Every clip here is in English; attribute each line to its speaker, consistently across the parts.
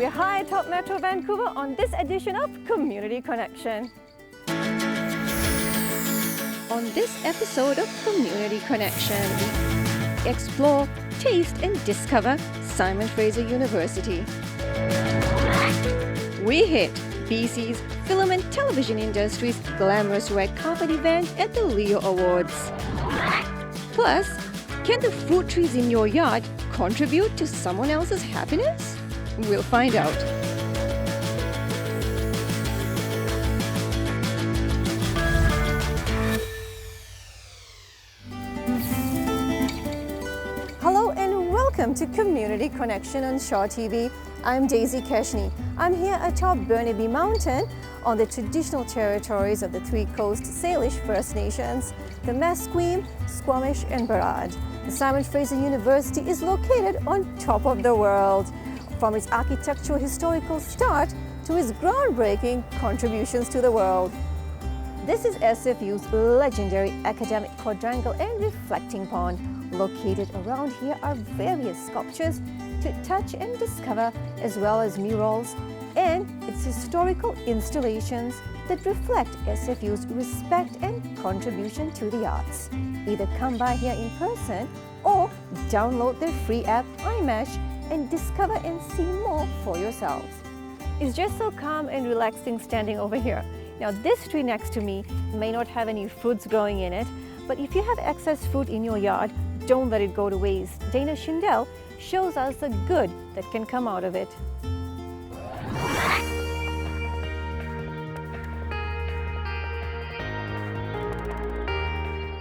Speaker 1: We're high atop Metro Vancouver on this edition of Community Connection. On this episode of Community Connection, we explore, taste and discover Simon Fraser University. We hit BC's film and television industry's glamorous red carpet event at the Leaha Awards. Plus, can the fruit trees in your yard contribute to someone else's happiness? We'll find out. Hello and welcome to Community Connection on Shaw TV. I'm Daisy Keshni. I'm here atop Burnaby Mountain on the traditional territories of the Three Coast Salish First Nations, the Musqueam, Squamish and Burrard. The Simon Fraser University is located on top of the world. From its architectural historical start to its groundbreaking contributions to the world. This is SFU's legendary academic quadrangle and reflecting pond. Located around here are various sculptures to touch and discover, as well as murals and its historical installations that reflect SFU's respect and contribution to the arts. Either come by here in person or download their free app iMesh and discover and see more for yourselves. It's just so calm and relaxing standing over here. Now this tree next to me may not have any fruits growing in it, but if you have excess fruit in your yard, don't let it go to waste. Dana Schindel shows us the good that can come out of it.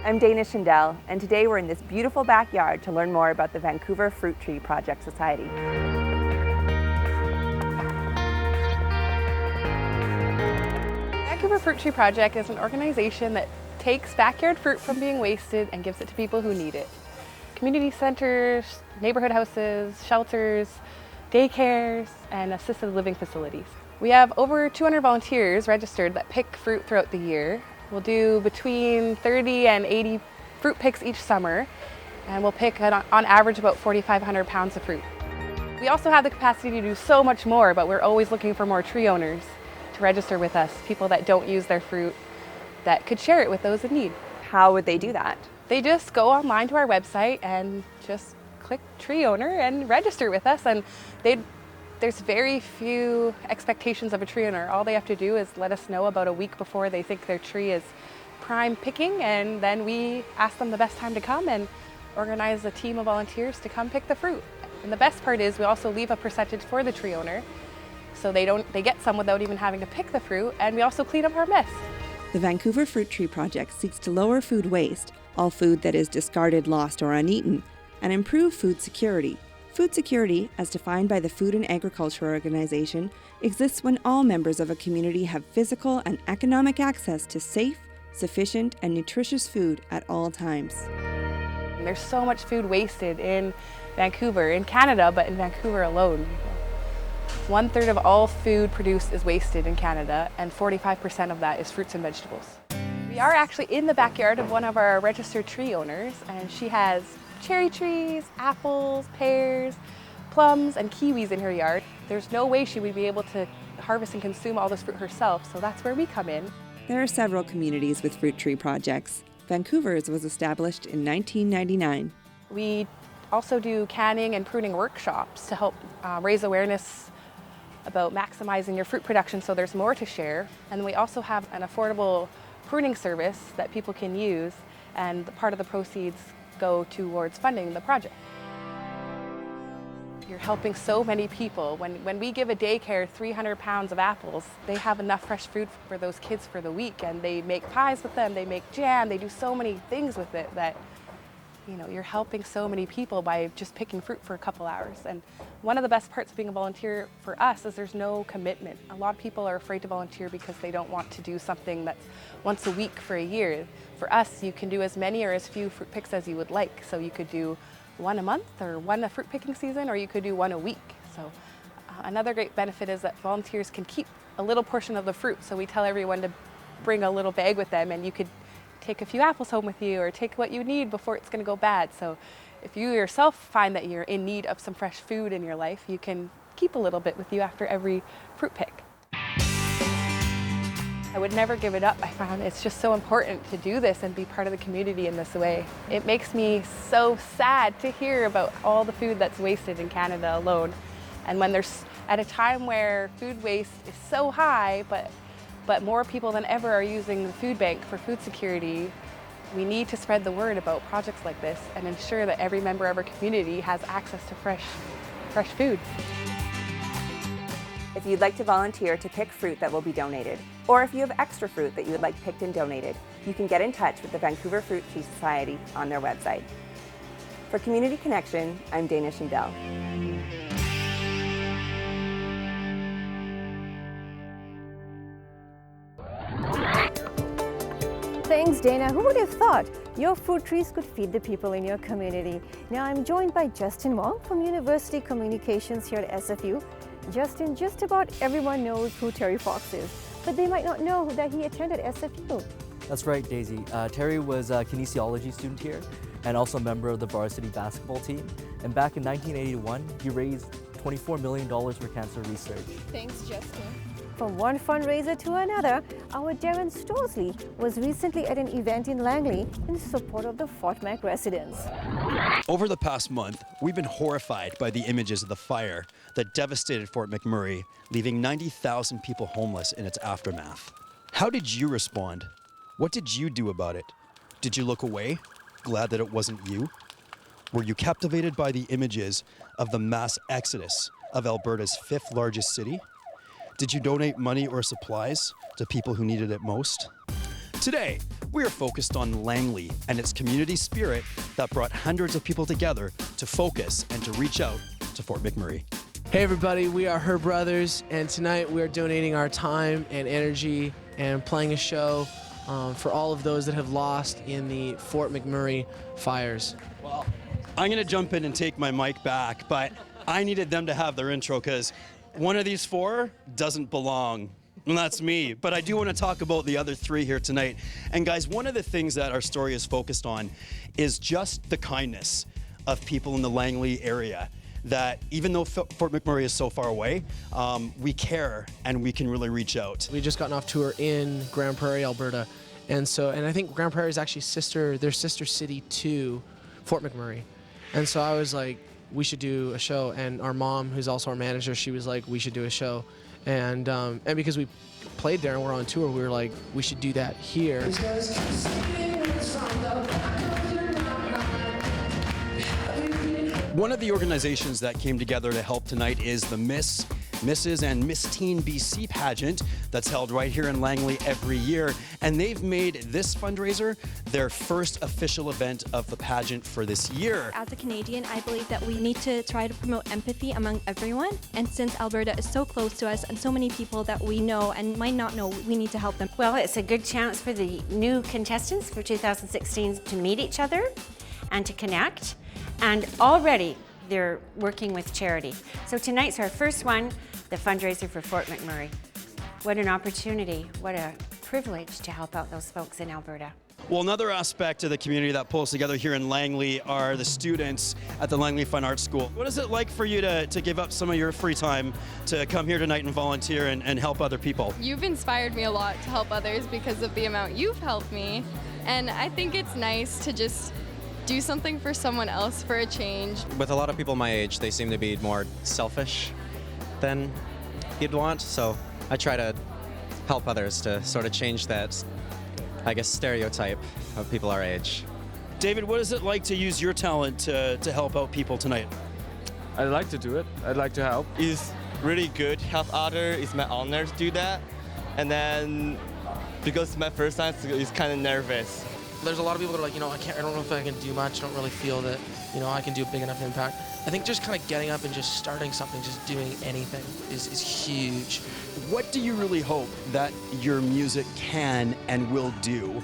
Speaker 2: I'm Dana Schindel, and today we're in this beautiful backyard to learn more about the Vancouver Fruit Tree Project Society.
Speaker 3: Vancouver Fruit Tree Project is an organization that takes backyard fruit from being wasted and gives it to people who need it. Community centers, neighborhood houses, shelters, daycares, and assisted living facilities. We have over 200 volunteers registered that pick fruit throughout the year. We'll do between 30 and 80 fruit picks each summer, and we'll pick on average about 4,500 pounds of fruit. We also have the capacity to do so much more, but we're always looking for more tree owners to register with us, people that don't use their fruit that could share it with those in need.
Speaker 2: How would they do that?
Speaker 3: They just go online to our website and just click tree owner and register with us, and there's very few expectations of a tree owner. All they have to do is let us know about a week before they think their tree is prime picking, and then we ask them the best time to come and organize a team of volunteers to come pick the fruit. And the best part is we also leave a percentage for the tree owner, so they get some without even having to pick the fruit, and we also clean up our mess.
Speaker 4: The Vancouver Fruit Tree Project seeks to lower food waste, all food that is discarded, lost, or uneaten, and improve food security. Food security, as defined by the Food and Agriculture Organization, exists when all members of a community have physical and economic access to safe, sufficient, and nutritious food at all times.
Speaker 3: There's so much food wasted in Vancouver, in Canada, but in Vancouver alone. 1/3 of all food produced is wasted in Canada, and 45% of that is fruits and vegetables. We are actually in the backyard of one of our registered tree owners, and she has cherry trees, apples, pears, plums, and kiwis in her yard. There's no way she would be able to harvest and consume all this fruit herself, so that's where we come in.
Speaker 4: There are several communities with fruit tree projects. Vancouver's was established in 1999.
Speaker 3: We also do canning and pruning workshops to help raise awareness about maximizing your fruit production so there's more to share. And we also have an affordable pruning service that people can use, and part of the proceeds go towards funding the project. You're helping so many people. When we give a daycare 300 pounds of apples, they have enough fresh food for those kids for the week, and they make pies with them, they make jam, they do so many things with it that, you know, you're helping so many people by just picking fruit for a couple hours. And one of the best parts of being a volunteer for us is there's no commitment. A lot of people are afraid to volunteer because they don't want to do something that's once a week for a year. For us, you can do as many or as few fruit picks as you would like. So you could do one a month or one a fruit picking season, or you could do one a week. So another great benefit is that volunteers can keep a little portion of the fruit. So we tell everyone to bring a little bag with them, and you could take a few apples home with you or take what you need before it's going to go bad. So if you yourself find that you're in need of some fresh food in your life, you can keep a little bit with you after every fruit pick. I would never give it up. I found it's just so important to do this and be part of the community in this way. It makes me so sad to hear about all the food that's wasted in Canada alone. And when there's at a time where food waste is so high, but more people than ever are using the food bank for food security, we need to spread the word about projects like this and ensure that every member of our community has access to fresh food.
Speaker 2: If you'd like to volunteer to pick fruit that will be donated, or if you have extra fruit that you would like picked and donated, you can get in touch with the Vancouver Fruit Tree Society on their website. For Community Connection, I'm Dana Schindel.
Speaker 1: Thanks, Dana. Who would have thought your fruit trees could feed the people in your community? Now I'm joined by Justin Wong from University Communications here at SFU. Justin, just about everyone knows who Terry Fox is, but they might not know that he attended SFU.
Speaker 5: That's right, Daisy. Terry was a kinesiology student here and also a member of the varsity basketball team. And back in 1981, he raised $24 million for cancer research.
Speaker 1: Thanks, Justin. From one fundraiser to another, our Darren Storsley was recently at an event in Langley in support of the Fort Mac residents.
Speaker 6: Over the past month, we've been horrified by the images of the fire that devastated Fort McMurray, leaving 90,000 people homeless in its aftermath. How did you respond? What did you do about it? Did you look away, glad that it wasn't you? Were you captivated by the images of the mass exodus of Alberta's 5th largest city? Did you donate money or supplies to people who needed it most? Today, we are focused on Langley and its community spirit that brought hundreds of people together to focus and to reach out to Fort McMurray.
Speaker 7: Hey everybody, we are Her Brothers, and tonight we are donating our time and energy and playing a show for all of those that have lost in the Fort McMurray fires.
Speaker 6: Well, I'm gonna jump in and take my mic back, but I needed them to have their intro because one of these four doesn't belong, and that's me. But I do want to talk about the other three here tonight. And guys, one of the things that our story is focused on is just the kindness of people in the Langley area. That even though Fort McMurray is so far away, we care and we can really reach out.
Speaker 7: We just gotten off tour in Grand Prairie, Alberta, and I think Grand Prairie is actually their sister city to Fort McMurray. And so I was like, we should do a show, and our mom, who's also our manager, she was like, we should do a show. And because we played there and we're on tour, we were like, we should do that here.
Speaker 6: One of the organizations that came together to help tonight is the Miss, Mrs. and Miss Teen BC pageant that's held right here in Langley every year. And they've made this fundraiser their first official event of the pageant for this year.
Speaker 8: As a Canadian, I believe that we need to try to promote empathy among everyone. And since Alberta is so close to us and so many people that we know and might not know, we need to help them.
Speaker 9: Well, it's a good chance for the new contestants for 2016 to meet each other and to connect. And already they're working with charity. So tonight's our first one, the fundraiser for Fort McMurray. What an opportunity, what a privilege to help out those folks in Alberta.
Speaker 6: Well, another aspect of the community that pulls together here in Langley are the students at the Langley Fine Arts School. What is it like for you to give up some of your free time to come here tonight and volunteer and help other people?
Speaker 10: You've inspired me a lot to help others because of the amount you've helped me. And I think it's nice to just do something for someone else for a change.
Speaker 11: With a lot of people my age, they seem to be more selfish than you'd want, so I try to help others to sort of change that, I guess, stereotype of people our age.
Speaker 6: David, what is it like to use your talent to help out people tonight?
Speaker 12: I'd like to do it. I'd like to help.
Speaker 13: It's really good to help others. It's my honor to do that. And then, because it's my first time, it's kind of nervous.
Speaker 7: There's a lot of people that are like, I don't know if I can do much. I don't really feel that, I can do a big enough impact. I think just kind of getting up and just starting something, just doing anything is huge.
Speaker 6: What do you really hope that your music can and will do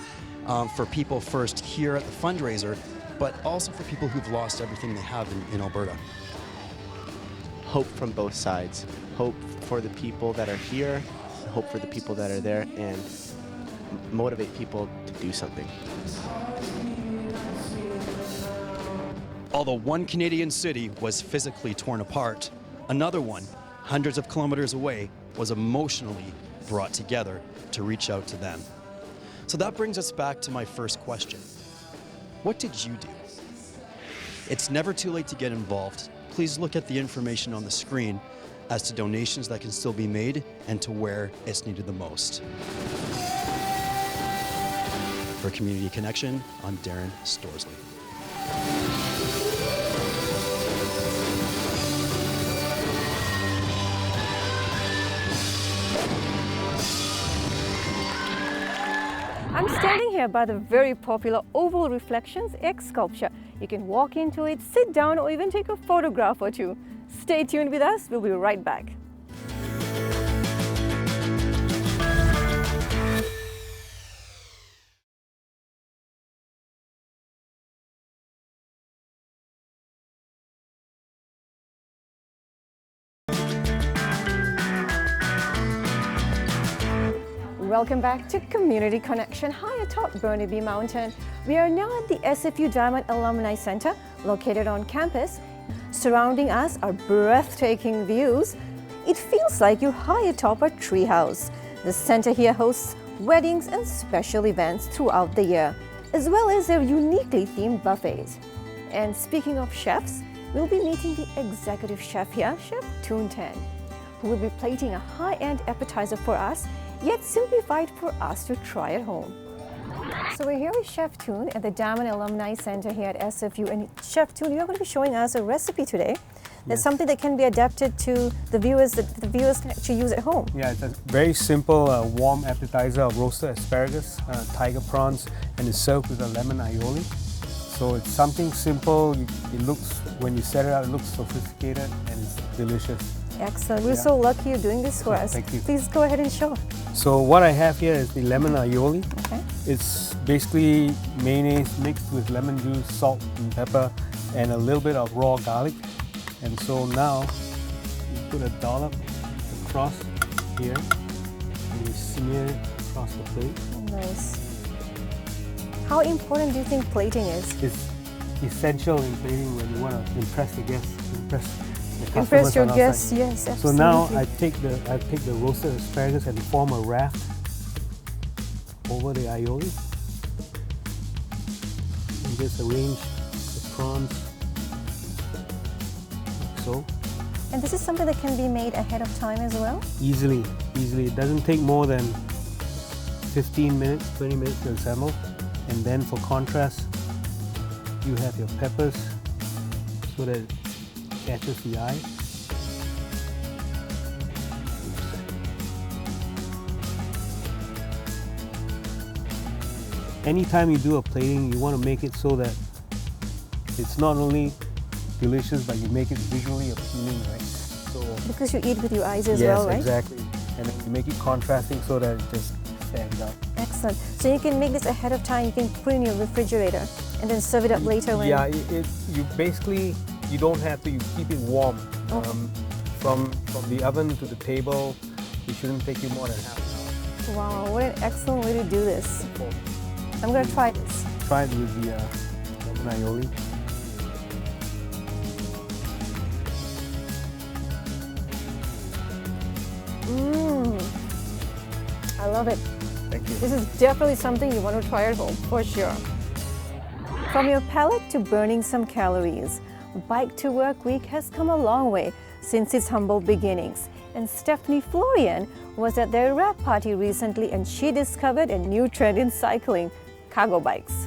Speaker 6: for people first here at the fundraiser, but also for people who've lost everything they have in Alberta?
Speaker 14: Hope from both sides. Hope for the people that are here, hope for the people that are there, and motivate people to do something.
Speaker 6: Although one Canadian city was physically torn apart, another one hundreds of kilometers away, was emotionally brought together to reach out to them. So that brings us back to my first question. What did you do? It's never too late to get involved. Please look at the information on the screen as to donations that can still be made and to where it's needed the most. For Community Connection, I'm Darren Storsley.
Speaker 1: I'm standing here by the very popular Oval Reflections egg sculpture. You can walk into it, sit down, or even take a photograph or two. Stay tuned with us, we'll be right back. Welcome back to Community Connection high atop Burnaby Mountain. We are now at the SFU Diamond Alumni Center located on campus. Surrounding us are breathtaking views. It feels like you're high atop a treehouse. The center here hosts weddings and special events throughout the year, as well as their uniquely themed buffets. And speaking of chefs, we'll be meeting the executive chef here, Chef Jun Ten, who will be plating a high-end appetizer for us, yet simplified for us to try at home. So we're here with Chef Jun at the Diamond Alumni Center here at SFU. And Chef Jun, you're going to be showing us a recipe today. That's something that can be adapted to the viewers, that the viewers can actually use at home.
Speaker 15: Yeah, it's a very simple warm appetizer of roasted asparagus, tiger prawns, and it's served with a lemon aioli. So it's something simple. It looks, when you set it out, it looks sophisticated and it's delicious.
Speaker 1: Excellent. We're so lucky you're doing this for us.
Speaker 15: Thank you.
Speaker 1: Please go ahead and show.
Speaker 15: So what I have here is the lemon aioli.
Speaker 1: Okay.
Speaker 15: It's basically mayonnaise mixed with lemon juice, salt and pepper, and a little bit of raw garlic. And so now you put a dollop across here and you smear it across the plate.
Speaker 1: Nice. How important do you think plating is?
Speaker 15: It's essential in plating when you want to impress the guests,
Speaker 1: Impress your guests, yes, absolutely.
Speaker 15: So now I take the roasted asparagus and form a raft over the aioli. And just arrange the prawns like so.
Speaker 1: And this is something that can be made ahead of time as well?
Speaker 15: Easily. It doesn't take more than 15 minutes, 20 minutes to assemble. And then for contrast, you have your peppers so that it catches the eye. Anytime you do a plating, you want to make it so that it's not only delicious, but you make it visually appealing, right? So
Speaker 1: because you eat with your eyes as well, right?
Speaker 15: Yes, exactly. And then you make it contrasting so that it just stands out.
Speaker 1: Excellent. So you can make this ahead of time, you can put it in your refrigerator and then serve it up later when...
Speaker 15: Yeah, you basically, you don't have to, you keep it warm.
Speaker 1: Okay.
Speaker 15: From the oven to the table, it shouldn't take you more than half an hour.
Speaker 1: Wow, what an excellent way to do this. I'm going to try this.
Speaker 15: Try it with the lemon aioli.
Speaker 1: I love it.
Speaker 15: Thank you.
Speaker 1: This is definitely something you want to try at home, for sure. From your palate to burning some calories, Bike to Work Week has come a long way since its humble beginnings. And Stephanie Florian was at their wrap party recently and she discovered a new trend in cycling, cargo bikes.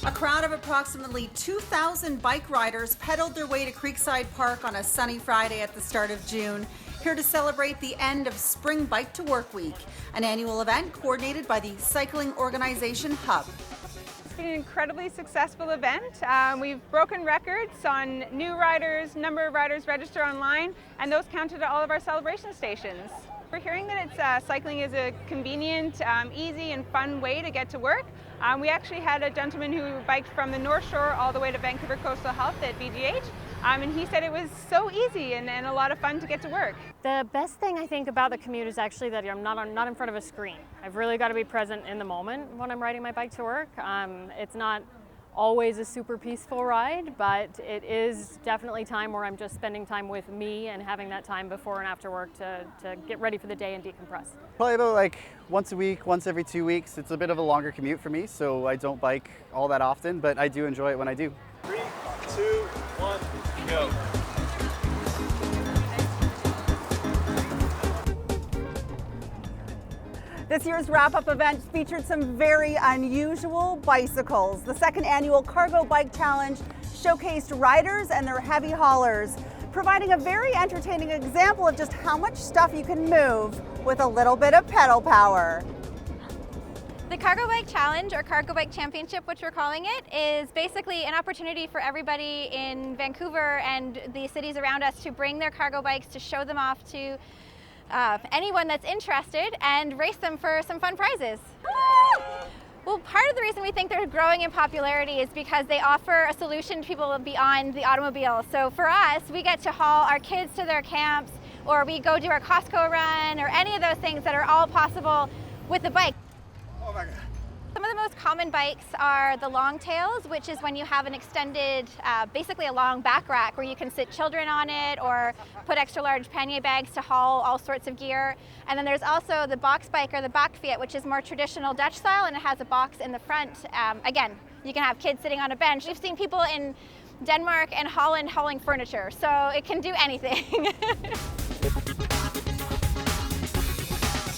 Speaker 16: A crowd of approximately 2,000 bike riders pedaled their way to Creekside Park on a sunny Friday at the start of June, here to celebrate the end of Spring Bike to Work Week, an annual event coordinated by the cycling organization Hub.
Speaker 17: It's been an incredibly successful event. We've broken records on new riders, number of riders registered online, and those counted at all of our celebration stations. We're hearing that cycling is a convenient, easy and fun way to get to work. We actually had a gentleman who biked from the North Shore all the way to Vancouver Coastal Health at VGH, and he said it was so easy and a lot of fun to get to work.
Speaker 18: The best thing I think about the commute is actually that I'm not in front of a screen. I've really got to be present in the moment when I'm riding my bike to work. It's not always a super peaceful ride, but it is definitely time where I'm just spending time with me and having that time before and after work to get ready for the day and decompress.
Speaker 19: Probably about like once a week, once every 2 weeks. It's a bit of a longer commute for me, so I don't bike all that often, but I do enjoy it when I do.
Speaker 20: 3, 2, 1, go.
Speaker 16: This year's wrap-up event featured some very unusual bicycles. The second annual Cargo Bike Challenge showcased riders and their heavy haulers, providing a very entertaining example of just how much stuff you can move with a little bit of pedal power.
Speaker 21: The Cargo Bike Challenge, or Cargo Bike Championship, which we're calling it, is basically an opportunity for everybody in Vancouver and the cities around us to bring their cargo bikes, to show them off to anyone that's interested and race them for some fun prizes. Well, part of the reason we think they're growing in popularity is because they offer a solution to people beyond the automobile. So for us, we get to haul our kids to their camps, or we go do our Costco run, or any of those things that are all possible with a bike.
Speaker 19: Oh my God.
Speaker 21: Some of the most common bikes are the long tails, which is when you have an extended, basically a long back rack where you can sit children on it or put extra large pannier bags to haul all sorts of gear. And then there's also the box bike, or the Bakfiet, which is more traditional Dutch style, and it has a box in the front. Again, you can have kids sitting on a bench. We've seen people in Denmark and Holland hauling furniture, so it can do anything.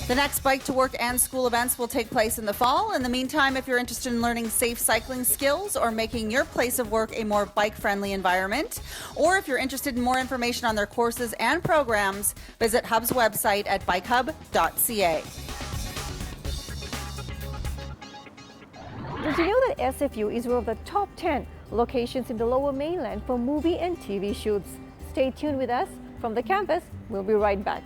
Speaker 16: The next Bike to Work and school events will take place in the fall. In the meantime, if you're interested in learning safe cycling skills or making your place of work a more bike-friendly environment, or if you're interested in more information on their courses and programs, visit Hub's website at bikehub.ca.
Speaker 1: Did you know that SFU is one of the top 10 locations in the Lower Mainland for movie and TV shoots? Stay tuned with us from the campus. We'll be right back.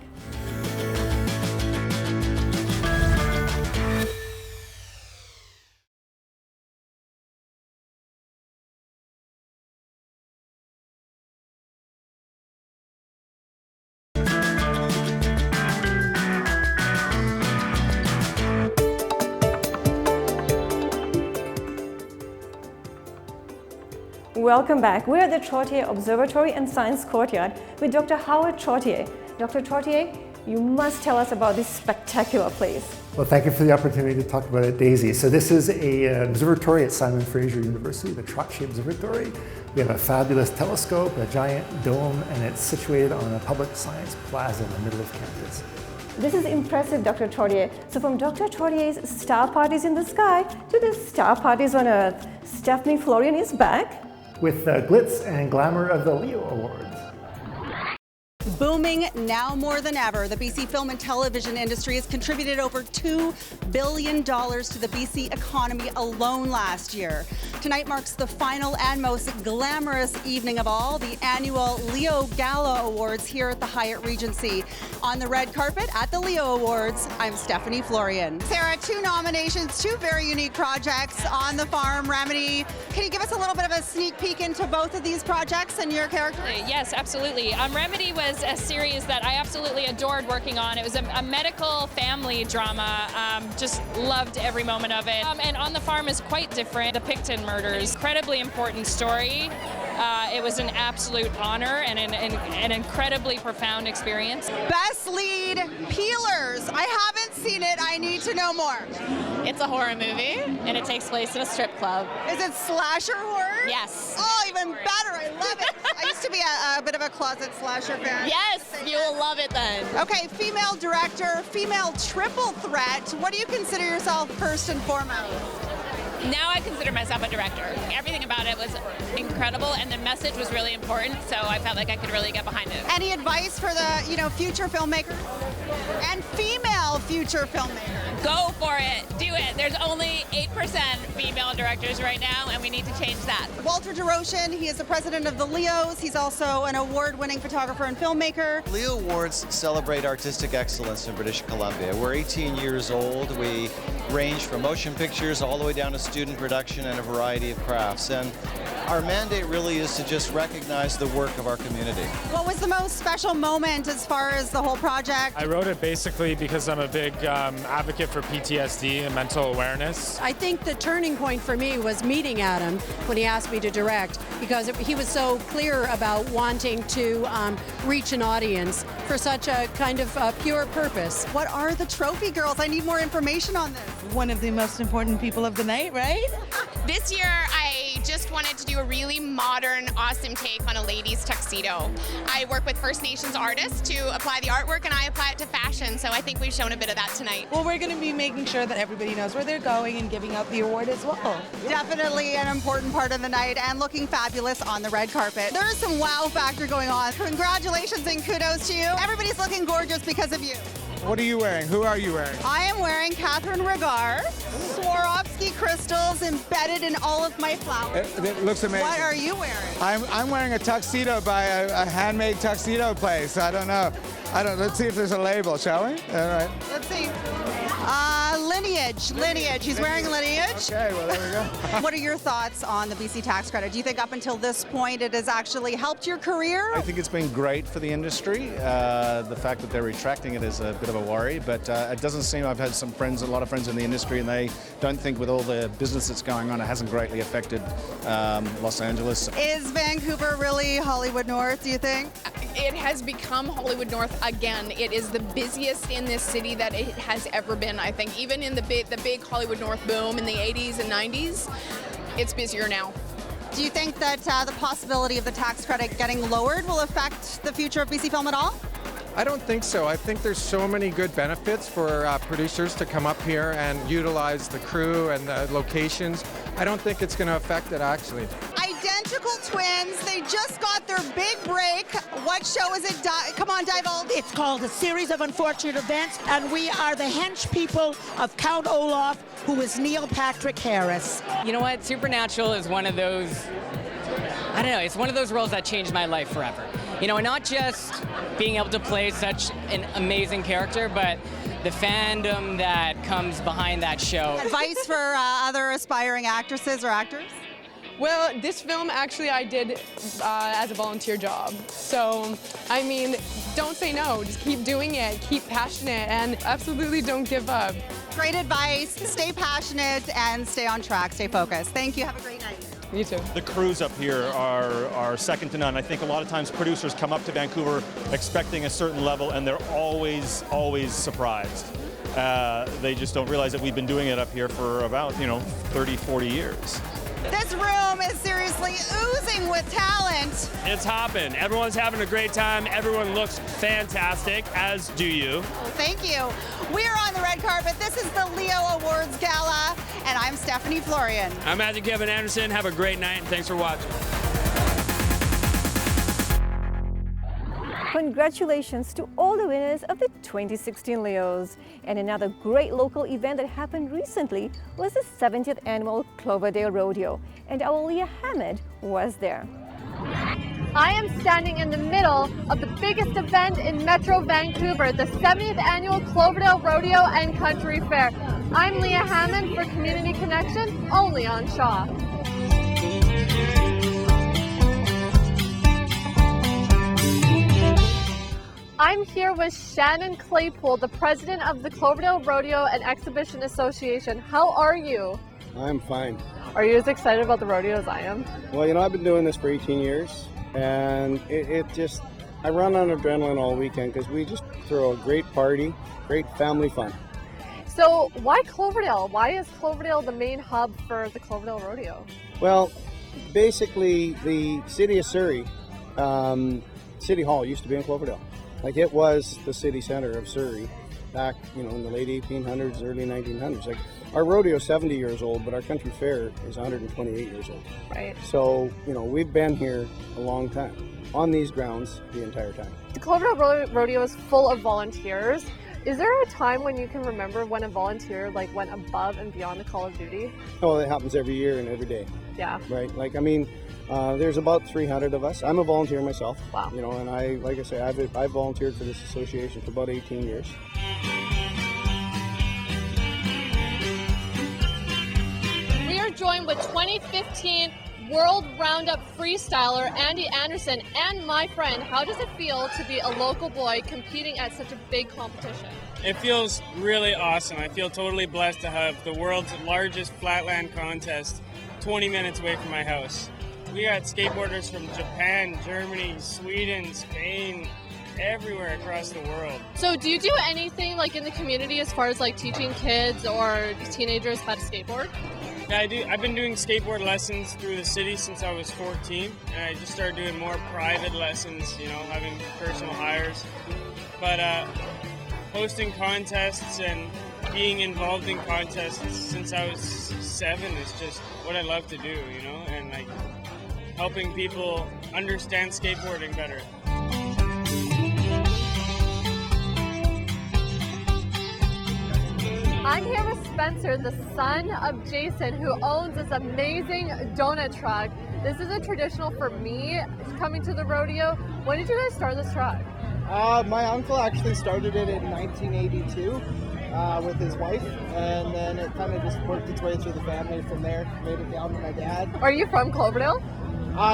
Speaker 1: Welcome back. We're at the Troxler Observatory and Science Courtyard with Dr. Howard Troxler. Dr. Troxler, you must tell us about this spectacular place.
Speaker 22: Well, thank you for the opportunity to talk about it, Daisy. So this is an observatory at Simon Fraser University, the Troxler Observatory. We have a fabulous telescope, a giant dome, and it's situated on a public science plaza in the middle of campus.
Speaker 1: This is impressive, Dr. Troxler. So from Dr. Troxler's star parties in the sky to the star parties on Earth, Stephanie Florian is back
Speaker 22: with the glitz and glamour of the Leaha Awards.
Speaker 16: Booming now more than ever, the BC film and television industry has contributed over $2 billion to the BC economy alone last year. Tonight marks the final and most glamorous evening of all, the annual Leo Gala Awards here at the Hyatt Regency. On the red carpet at the Leo Awards, I'm Stephanie Florian. Sarah, 2 nominations, 2 very unique projects on the farm. Remedy, can you give us a little bit of a sneak peek into both of these projects and your character?
Speaker 23: Yes, absolutely. Remedy was a series that I absolutely adored working on. It was a medical family drama. Just loved every moment of it. And On the Farm is quite different. The Picton murders, incredibly important story. It was an absolute honor and an incredibly profound experience.
Speaker 16: Best lead, Peelers. I haven't seen it. I need to know more.
Speaker 23: It's a horror movie, and it takes place in a strip club.
Speaker 16: Is it slasher horror?
Speaker 23: Yes.
Speaker 16: Oh, even better. I love it. I used to be a bit of a closet slasher fan.
Speaker 23: Yes, you will love it then.
Speaker 16: Okay, female director, female triple threat. What do you consider yourself first and foremost?
Speaker 23: Now I consider myself a director. Everything about it was incredible, and the message was really important, so I felt like I could really get behind it.
Speaker 16: Any advice for the, future filmmakers and female future filmmakers?
Speaker 23: Go for it. Do it. There's only 8% female directors right now, and we need to change that.
Speaker 16: Walter DeRoshan, he is the president of the Leos. He's also an award-winning photographer and filmmaker.
Speaker 24: Leo Awards celebrate artistic excellence in British Columbia. We're 18 years old. We range from motion pictures all the way down to student production and a variety of crafts. And Our mandate really is to just recognize the work of our community.
Speaker 16: What was the most special moment as far as the whole project?
Speaker 12: I wrote it basically because I'm a big advocate for PTSD and mental awareness.
Speaker 2: I think the turning point for me was meeting Adam when he asked me to direct, because he was so clear about wanting to reach an audience for such a kind of pure purpose.
Speaker 16: What are the trophy girls? I need more information on this.
Speaker 3: One of the most important people of the night, right?
Speaker 4: This year, I just wanted to do a really modern, awesome take on a lady's tuxedo. I work with First Nations artists to apply the artwork, and I apply it to fashion, so I think we've shown a bit of that tonight.
Speaker 3: Well, we're going to be making sure that everybody knows where they're going and giving out the award as well.
Speaker 16: Definitely an important part of the night, and looking fabulous on the red carpet. There is some wow factor going on. Congratulations and kudos to you. Everybody's looking gorgeous because of you.
Speaker 5: What are you wearing? Who are you wearing?
Speaker 16: I am wearing Catherine Regar, Swarovski crystals embedded in all of my flowers.
Speaker 5: It looks amazing.
Speaker 16: What are you wearing?
Speaker 5: I'm wearing a tuxedo by a handmade tuxedo place. I don't know. Let's see if there's a label, shall we? All right.
Speaker 16: Let's see. Lineage. He's wearing Lineage.
Speaker 5: Okay, well, there we go.
Speaker 16: What are your thoughts on the BC tax credit? Do you think up until this point it has actually helped your career?
Speaker 25: I think it's been great for the industry. The fact that they're retracting it is a bit of a worry, but it doesn't seem. I've had a lot of friends in the industry, and they don't think with all the business that's going on, it hasn't greatly affected Los Angeles.
Speaker 16: Is Vancouver really Hollywood North, do you think?
Speaker 26: It has become Hollywood North again. It is the busiest in this city that it has ever been, I think. Even in the big Hollywood North boom in the 80s and 90s, it's busier now.
Speaker 16: Do you think that the possibility of the tax credit getting lowered will affect the future of BC film at all?
Speaker 27: I don't think so. I think there's so many good benefits for producers to come up here and utilize the crew and the locations. I don't think it's going to affect it, actually.
Speaker 16: Identical twins. They just got their big break. What show is it? Come on, divulge.
Speaker 28: It's called A Series of Unfortunate Events, and we are the hench people of Count Olaf, who is Neil Patrick Harris.
Speaker 29: You know what? Supernatural is one of those, I don't know, it's one of those roles that changed my life forever. You know, and not just being able to play such an amazing character, but the fandom that comes behind that show.
Speaker 16: Advice for other aspiring actresses or actors?
Speaker 26: Well, this film actually I did as a volunteer job. So, I mean, don't say no. Just keep doing it, keep passionate, and absolutely don't give up.
Speaker 16: Great advice. Stay passionate and stay on track. Stay focused. Thank you. Have a great night.
Speaker 26: You too.
Speaker 30: The crews up here are second to none. I think a lot of times producers come up to Vancouver expecting a certain level, and they're always surprised. They just don't realize that we've been doing it up here for about, 30, 40 years.
Speaker 16: This room is seriously oozing with talent.
Speaker 31: It's hopping. Everyone's having a great time. Everyone looks fantastic, as do you.
Speaker 16: Oh, thank you. We're on the red carpet. This is the Leo Awards Gala, and I'm Stephanie Florian.
Speaker 31: I'm Matthew Kevin Anderson. Have a great night, and thanks for watching.
Speaker 1: Congratulations to all the winners of the 2016 Leos. And another great local event that happened recently was the 70th annual Cloverdale Rodeo, and our Leaha Hammond was there.
Speaker 32: I am standing in the middle of the biggest event in Metro Vancouver, the 70th annual Cloverdale Rodeo and Country Fair. I'm Leaha Hammond for Community Connection, only on Shaw. I'm here with Shannon Claypool, the president of the Cloverdale Rodeo and Exhibition Association. How are you?
Speaker 33: I'm fine.
Speaker 32: Are you as excited about the rodeo as I am?
Speaker 33: Well, I've been doing this for 18 years, and I run on adrenaline all weekend because we just throw a great party, great family fun.
Speaker 32: So why Cloverdale? Why is Cloverdale the main hub for the Cloverdale Rodeo?
Speaker 33: Well, basically the city of Surrey, City Hall used to be in Cloverdale. Like, it was the city center of Surrey back, in the late 1800s, early 1900s. Like, our rodeo is 70 years old, but our country fair is 128 years old.
Speaker 32: Right.
Speaker 33: So, we've been here a long time, on these grounds the entire time.
Speaker 32: The Cloverdale Rodeo is full of volunteers. Is there a time when you can remember when a volunteer went above and beyond the call of duty?
Speaker 33: Oh, it happens every year and every day.
Speaker 32: Yeah.
Speaker 33: Right. There's about 300 of us. I'm a volunteer myself.
Speaker 32: Wow.
Speaker 33: And I've volunteered for this association for about 18 years.
Speaker 32: We are joined with 2015 World Roundup freestyler Andy Anderson, and my friend. How does it feel to be a local boy competing at such a big competition?
Speaker 6: It feels really awesome. I feel totally blessed to have the world's largest flatland contest 20 minutes away from my house. We got skateboarders from Japan, Germany, Sweden, Spain, everywhere across the world.
Speaker 32: So do you do anything like in the community as far as like teaching kids or teenagers how to skateboard?
Speaker 6: Yeah, I do. I've been doing skateboard lessons through the city since I was 14, and I just started doing more private lessons, you know, having personal hires. But hosting contests and being involved in contests since I was 7 is just what I love to do, you know, and like helping people understand skateboarding better.
Speaker 32: I'm here with Spencer, the son of Jason, who owns this amazing donut truck. This is a traditional for me coming to the rodeo. When did you guys start this truck?
Speaker 7: My uncle actually started it in 1982 with his wife, and then it kind of just worked its way through the family from there, made it down to my dad.
Speaker 32: Are you from Cloverdale?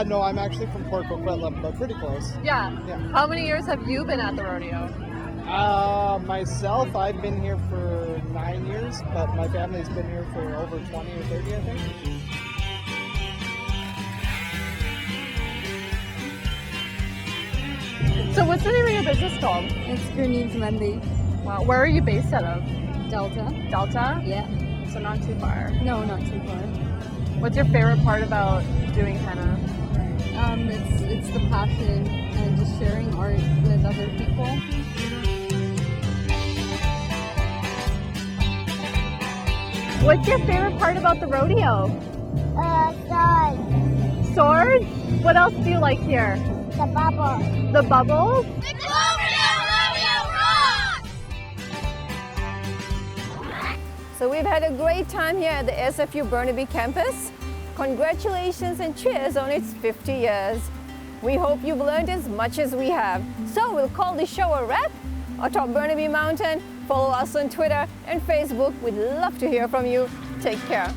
Speaker 7: No, I'm actually from Port Coquitlam, but pretty close.
Speaker 32: Yeah. How many years have you been at the rodeo?
Speaker 7: Myself, I've been here for 9 years, but my family's been here for over 20 or 30, I think.
Speaker 32: So what's the name of your business called?
Speaker 8: It's Grenades Mendy.
Speaker 32: Wow, where are you based out of?
Speaker 8: Delta.
Speaker 32: Delta?
Speaker 8: Yeah.
Speaker 32: So not too far.
Speaker 8: No, not too far.
Speaker 32: What's your favorite part about doing henna?
Speaker 8: It's the passion and just sharing art with other people.
Speaker 32: What's your favorite part about the rodeo?
Speaker 8: Swords.
Speaker 32: Swords? What else do you like here?
Speaker 8: The bubbles.
Speaker 32: The bubbles?
Speaker 8: The Cloverdale Rodeo rocks!
Speaker 1: So we've had a great time here at the SFU Burnaby campus. Congratulations and cheers on its 50 years. We hope you've learned as much as we have. So we'll call the show a wrap. Atop Burnaby Mountain, follow us on Twitter and Facebook. We'd love to hear from you. Take care.